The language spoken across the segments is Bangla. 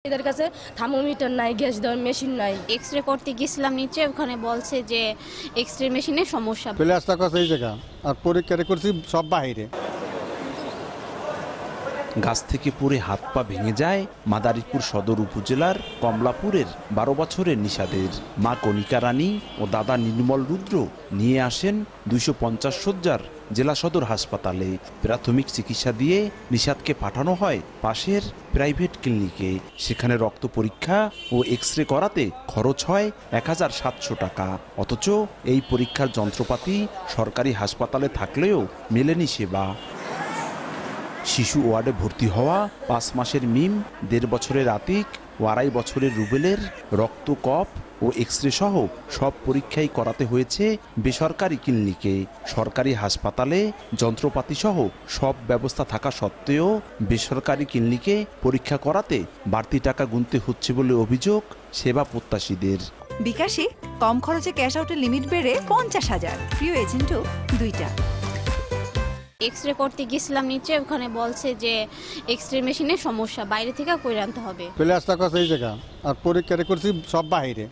এদের কাছে থার্মোমিটার নাই, গ্যাস দেওয়ার মেশিন নাই। এক্সরে করতে গেছিলাম নিচে, ওখানে বলছে যে এক্সরে মেশিনে সমস্যা। প্লাসটা কত এই জায়গা আর পরীক্ষা করছি সব বাইরে। গাছ থেকে পড়ে হাত পা ভেঙে যায় মাদারীপুর সদর উপজেলার কমলাপুরের 12 বছরের নিশাদের। মা কণিকা রানী ও দাদা নির্মল রুদ্র নিয়ে আসেন 250 শয্যার জেলা সদর হাসপাতালে। প্রাথমিক চিকিৎসা দিয়ে নিশাদকে পাঠানো হয় পাশের প্রাইভেট ক্লিনিকে। সেখানে রক্ত পরীক্ষা ও এক্সরে করাতে খরচ হয় 1700 টাকা। অথচ এই পরীক্ষার যন্ত্রপাতি সরকারি হাসপাতালে থাকলেও মেলেনি সেবা। শিশু ওয়ার্ডে ভর্তি হওয়া 5 মাসের মিম, 1.5 বছরের আতিক ও 2.5 বছরের রুবেলের রক্ত, কফ ও এক্সরে সহ সব পরীক্ষাই করাতে হয়েছে বেসরকারি ক্লিনিকে। সরকারি হাসপাতালে যন্ত্রপাতি সহ সব ব্যবস্থা থাকা সত্ত্বেও বেসরকারি ক্লিনিকে পরীক্ষা করাতে বাড়তি টাকা গুনতে হচ্ছে বলে অভিযোগ সেবা প্রত্যাশীদের। বিকাশে কম খরচে ক্যাশ আউটের লিমিট বেড়ে 50,000, প্রিয় এজেন্টও 2টা। এক্সরে করতে গেছিলাম নিচে, ওখানে বলছে যে এক্সরে মেশিনে সমস্যা, বাইরে থেকে কইরে আনতে হবে। প্লাসটা কত এই জায়গা আর পরীক্ষা করছি সব বাইরে।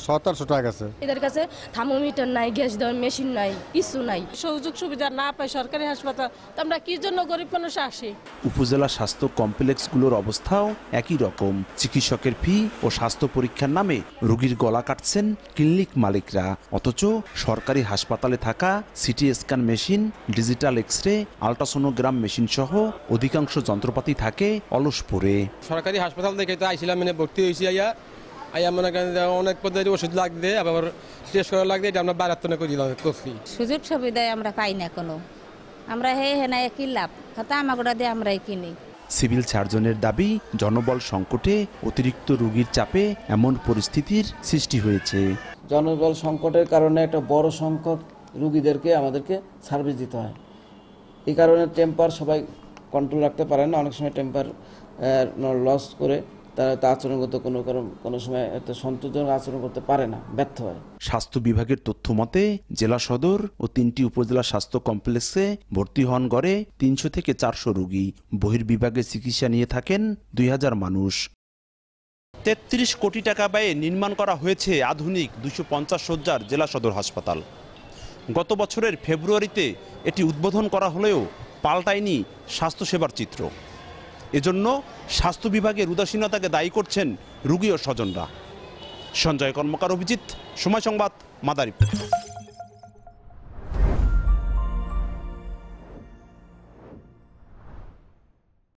1700 টাকা গেছে। এদের কাছে থার্মোমিটার নাই, গ্যাস দেওয়ার মেশিন নাই, কিছু নাই। সুযোগ সুবিধা না পাই সরকারি হাসপাতাল, তো আমরা কি জন্য গরিব মানুষ আসি। উপজেলা স্বাস্থ্য কমপ্লেক্সগুলোর অবস্থাও একই রকম। চিকিৎসকের ফি ও স্বাস্থ্য পরীক্ষার নামে রোগীর গলা কাটছেন ক্লিনিক মালিকরা। অথচ সরকারি হাসপাতালে থাকা CT scan machine, digital x ray, ultrasonogram machine সহ অধিকাংশ যন্ত্রপাতি থাকে অলসপুরে। সরকারি হাসপাতাল দেখে তো আইছিলাম, ভর্তি হয়েছি। আইয়া মনে করেন ওনেক পদ্ধতি ওষুধ লাগবে, আবার টেস্ট করা লাগবে, এটা আমরা বারাত্তনে করছি। সুযোগ সুবিধায় আমরা পাই না কোনো, আমরা হেনা কি লাভ হতা আমাগোটা দিয়ে আমরাই কিনি। সিভিল সার্জনের দাবি, জনবল সংকটে অতিরিক্ত রোগীর চাপে এমন পরিস্থিতির সৃষ্টি হয়েছে। জনবল সংকটের কারণে একটা বড় সংখ্যক রোগীদেরকে আমাদেরকে সার্ভিস দিতে হয়। এই কারণে টেম্পার সবাই কন্ট্রোল রাখতে পারে না, অনেক সময় টেম্পার লস করে তারা আচরণগত কোনো সময় এত সন্তোষজনক আচরণ করতে পারে না, ব্যর্থ হয়। স্বাস্থ্য বিভাগের তথ্য মতে জেলা সদর ও 3টি উপজেলা স্বাস্থ্য কমপ্লেক্সে ভর্তি হন গড়ে 300 থেকে 400 রোগী। বহির্বিভাগে চিকিৎসা নিয়ে থাকেন 2000 মানুষ। 33 কোটি টাকা ব্যয়ে নির্মাণ করা হয়েছে আধুনিক 250 শয্যার জেলা সদর হাসপাতাল। গত বছরের ফেব্রুয়ারিতে এটি উদ্বোধন করা হলেও পাল্টায়নি স্বাস্থ্যসেবার চিত্র। এজন্য স্বাস্থ্য বিভাগের উদাসীনতাকে দায়ী করছেন রোগী ও স্বজনরা। সঞ্জয় কর্মকার, অভিজিৎ, সময় সংবাদ, মাদারীপুর।